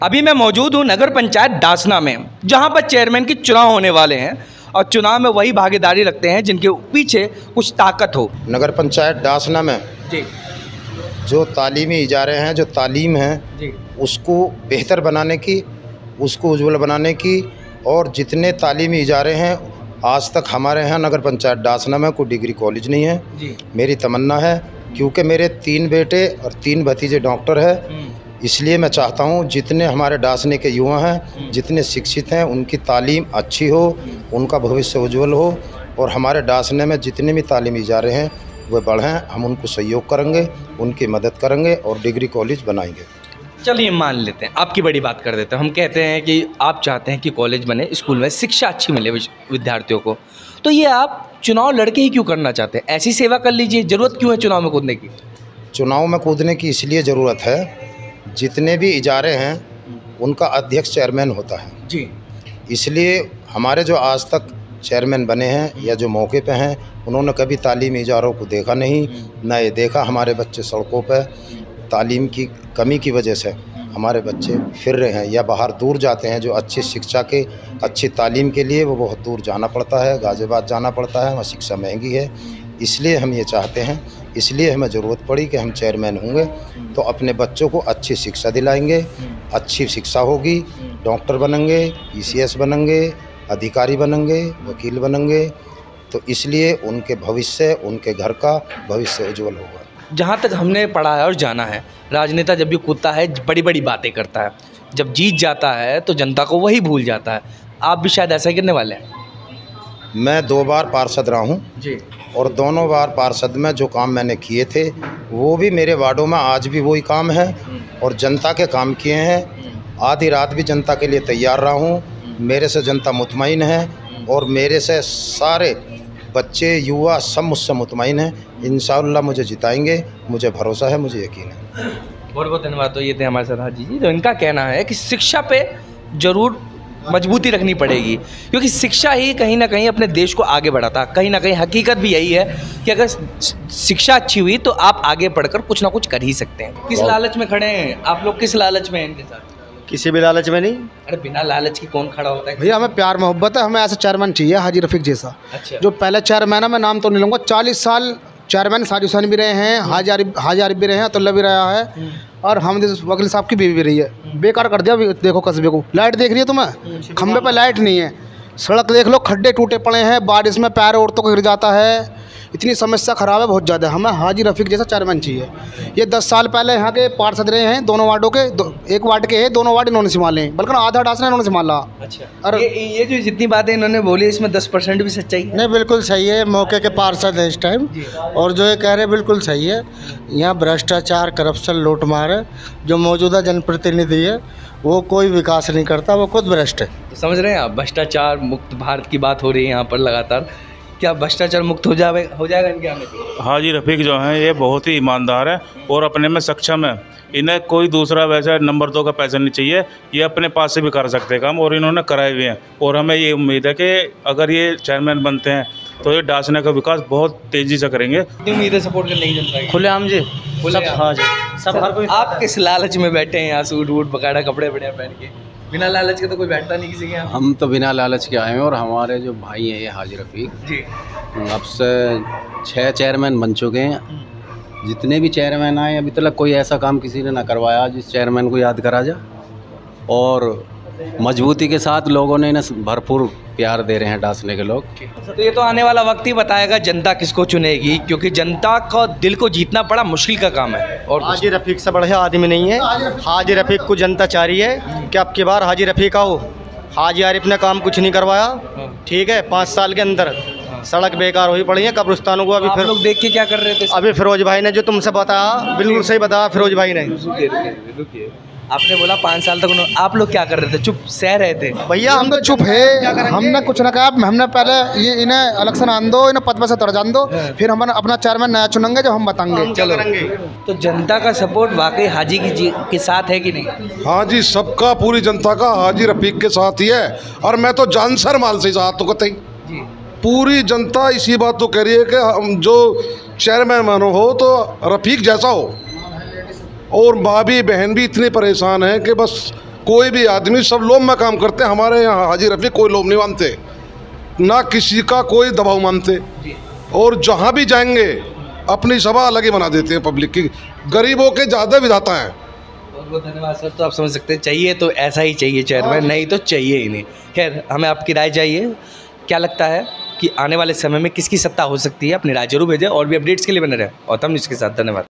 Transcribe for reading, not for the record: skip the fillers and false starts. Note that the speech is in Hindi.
अभी मैं मौजूद हूँ नगर पंचायत डासना में, जहाँ पर चेयरमैन के चुनाव होने वाले हैं और चुनाव में वही भागीदारी रखते हैं जिनके पीछे कुछ ताकत हो। नगर पंचायत डासना में जी जो तालीमी इजारे हैं, जो तालीम है जी, उसको बेहतर बनाने की, उसको उज्ज्वल बनाने की, और जितने तालीमी इजारे हैं आज तक हमारे यहाँ नगर पंचायत डासना में कोई डिग्री कॉलेज नहीं है जी। मेरी तमन्ना है, क्योंकि मेरे 3 बेटे और 3 भतीजे डॉक्टर हैं। इसलिए मैं चाहता हूँ जितने हमारे डासने के युवा हैं, जितने शिक्षित हैं, उनकी तालीम अच्छी हो, उनका भविष्य उज्ज्वल हो, और हमारे डासने में जितने भी तालीमी इजारे हैं वह बढ़ें। हम उनको सहयोग करेंगे, उनकी मदद करेंगे और डिग्री कॉलेज बनाएंगे। चलिए मान लेते हैं, आपकी बड़ी बात कर देते हैं। हम कहते हैं कि आप चाहते हैं कि कॉलेज बने, स्कूल में शिक्षा अच्छी मिले विद्यार्थियों को, तो ये आप चुनाव लड़के ही क्यों करना चाहते हैं? ऐसी सेवा कर लीजिए, ज़रूरत क्यों है चुनाव में कूदने की? चुनाव में कूदने की इसलिए ज़रूरत है, जितने भी इजारे हैं उनका अध्यक्ष चेयरमैन होता है जी। इसलिए हमारे जो आज तक चेयरमैन बने हैं या जो मौके पे हैं, उन्होंने कभी तालीमी इजारों को देखा नहीं, ना ये देखा हमारे बच्चे सड़कों पे तालीम की कमी की वजह से हमारे बच्चे फिर रहे हैं या बाहर दूर जाते हैं। जो अच्छी शिक्षा के, अच्छी तालीम के लिए वो बहुत दूर जाना पड़ता है, गाज़ियाबाद जाना पड़ता है, वहाँ शिक्षा महंगी है। इसलिए हम ये चाहते हैं, इसलिए हमें ज़रूरत पड़ी कि हम चेयरमैन होंगे तो अपने बच्चों को अच्छी शिक्षा दिलाएंगे, अच्छी शिक्षा होगी, डॉक्टर बनेंगे, PCS बनेंगे, अधिकारी बनेंगे, वकील बनेंगे, तो इसलिए उनके भविष्य, उनके घर का भविष्य उज्ज्वल होगा। जहाँ तक हमने पढ़ा है और जाना है, राजनेता जब भी कूदता है बड़ी बड़ी बातें करता है, जब जीत जाता है तो जनता को वही भूल जाता है। आप भी शायद ऐसा ही करने वाले हैं। मैं 2 बार पार्षद रहा हूँ जी। और दोनों बार पार्षद में जो काम मैंने किए थे वो भी मेरे वार्डों में आज भी वही काम है और जनता के काम किए हैं। आधी रात भी जनता के लिए तैयार रहा हूँ। मेरे से जनता मुतमईन है और मेरे से सारे बच्चे, युवा सब मुझसे मुतमईन हैं। इंशाअल्लाह मुझे जिताएंगे, मुझे भरोसा है, मुझे यकीन है। बहुत बहुत धन्यवाद। तो ये थे हमारे साथ हाजी जी, तो इनका कहना है कि शिक्षा पे ज़रूर मजबूती रखनी पड़ेगी, क्योंकि शिक्षा ही कहीं ना कहीं अपने देश को आगे बढ़ाता है। कहीं ना कहीं हकीकत भी यही है कि अगर शिक्षा अच्छी हुई तो आप आगे बढ़कर कुछ ना कुछ कर ही सकते हैं। किस लालच में खड़े हैं आप लोग? किस लालच में हैं इनके साथ? किसी भी लालच में नहीं। अरे बिना लालच की कौन खड़ा होता है भैया, हमें प्यार मोहब्बत है, हमें ऐसा चेयरमैन चाहिए हाजी रफीक जैसा। अच्छा। जो पहले चेयरमैन है, मैं नाम तो नहीं लूँगा, 40 साल चेयरमैन साजिद हुसैन भी रहे हैं, हाजी आरिफ भी रहे हैं, अतुल्ला भी रहा है, और हमद वकील साहब की बीवी भी रही है। बेकार कर दिया। देखो कस्बे को, लाइट देख रही है तुम्हें? खंबे पर लाइट नहीं है, सड़क देख लो, खड्डे टूटे पड़े हैं, बारिश में पैर औरतों को गिर जाता है, इतनी समस्या ख़राब है बहुत ज़्यादा। हमें हाजी रफीक जैसा चेयरमैन चाहिए। ये 10 साल पहले यहाँ के पार्षद रहे हैं, दोनों वार्डों के, एक वार्ड के हैं, दोनों वार्ड इन्होंने संभाले हैं, बल्कि आधा डासना इन्होंने संभाला। अच्छा। और ये जो जितनी बातें इन्होंने बोली इसमें 10% भी सच्चाई है? नहीं, बिल्कुल सही है। मौके के पार्षद हैं इस टाइम, और जो ये कह रहे हैं बिल्कुल सही है। यहाँ भ्रष्टाचार, करप्शन, लूटमार है। जो मौजूदा जनप्रतिनिधि है वो कोई विकास नहीं करता, वो खुद भ्रष्ट है। तो समझ रहे हैं आप, भ्रष्टाचार मुक्त भारत की बात हो रही है यहाँ पर लगातार। क्या भ्रष्टाचार मुक्त हो जाएगा इनके आने पे? हाजी रफीक जो हैं ये बहुत ही ईमानदार है और अपने में सक्षम है। इन्हें कोई दूसरा वैसा नंबर 2 का पैसा नहीं चाहिए, ये अपने पास से भी कर सकते काम, और इन्होंने कराए हुए हैं। और हमें ये उम्मीद है कि अगर ये चेयरमैन बनते हैं तो ये डासने का विकास बहुत तेज़ी से करेंगे। कितनी उम्मीद है सपोर्ट करने की जनता की? खुलेआम जी, खुलेआम। सब। हाँ जी, सब हर कोई। आप किस लालच में बैठे हैं यहाँ, सूट वूट बकायदा कपड़े बढ़िया पहन के? बिना लालच के तो कोई बैठता नहीं किसी के यहाँ। हम तो बिना लालच के आए हैं, और हमारे जो भाई हैं ये हाजी रफीक जी, अब से 6 चेयरमैन बन चुके हैं। जितने भी चेयरमैन आए अभी तक कोई ऐसा काम किसी ने ना करवाया जिस चेयरमैन को याद करा जा, और मजबूती के साथ लोगों ने इन्हें भरपूर प्यार दे रहे हैं डासने के लोग। तो ये तो आने वाला वक्त ही बताएगा जनता किसको चुनेगी, क्योंकि जनता का दिल को जीतना बड़ा मुश्किल का काम है। और हाजी रफीक से बढ़िया आदमी नहीं है। हाजी रफीक को जनता चाह रही है कि अब की बार हाजी रफीक आओ। हाजी आरिफ ने काम कुछ नहीं करवाया, ठीक है। 5 साल के अंदर सड़क बेकार हुई पड़ी है, कब्रिस्तानों को। अभी आप फिर लोग देख के क्या कर रहे थे? अभी फिरोज भाई ने जो तुमसे बताया बिल्कुल सही बताया। फिरोज भाई ने, आपने बोला 5 साल तक आप लोग क्या कर रहे थे? चुप सह रहे थे? भैया हम तो चुप है, हमने कुछ ना कहा। हमने पहले ये इन्हें इलेक्शन आन दो, इन्हें पद पर से तर जान दो, फिर हम अपना चेयरमैन नया चुनेंगे जब हम बताएंगे। चलो, तो जनता का सपोर्ट वाकई हाजी के साथ है कि नहीं? हाँ जी, सबका, पूरी जनता का हाजी रफीक के साथ ही है। और मैं तो जानसर माल से साथ तो कतई पूरी जनता इसी बात तो कह रही है कि हम जो चेयरमैन हो तो रफीक जैसा हो। और माँ भी बहन भी इतनी परेशान है कि बस कोई भी आदमी, सब लोभ में काम करते हैं। हमारे यहाँ हाजी रफ़ीक कोई लोभ नहीं मानते, ना किसी का कोई दबाव मानते, और जहाँ भी जाएंगे अपनी सभा अलग ही बना देते हैं पब्लिक की। गरीबों के ज़्यादा विधाता हैं। बहुत बहुत धन्यवाद सर। तो आप समझ सकते हैं, चाहिए तो ऐसा ही चाहिए चेयरमैन, नहीं तो चाहिए ही नहीं। खैर, हमें आपकी राय चाहिए, क्या लगता है कि आने वाले समय में किसकी सत्ता हो सकती है? अपनी राय जरूर भेजें और भी अपडेट्स के लिए बने रहें। और न्यूज़ के साथ धन्यवाद।